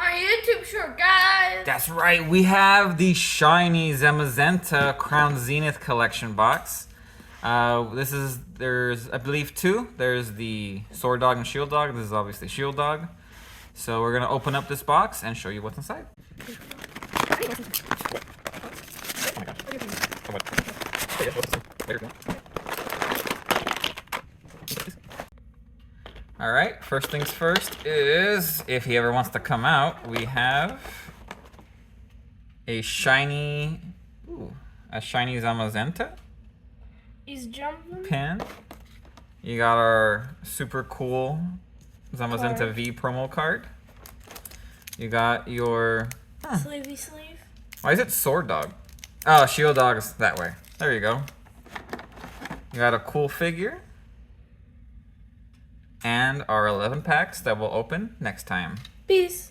My YouTube show, guys. That's right. We have the shiny Zamazemta Crown Zenith collection box. There's, I believe, two. There's the Sword Dog and Shield Dog. This is obviously Shield Dog. So we're going to open up this box and show you what's inside. Alright, first things first is, if he ever wants to come out, we have a shiny Zamazemta. He's jumping. Pin. You got our super cool Zamazemta V promo card. You got your... Sleevey sleeve. Why is it Sword Dog? Oh, Shield Dog is that way. There you go. You got a cool figure. And our 11 packs that we'll open next time. Peace.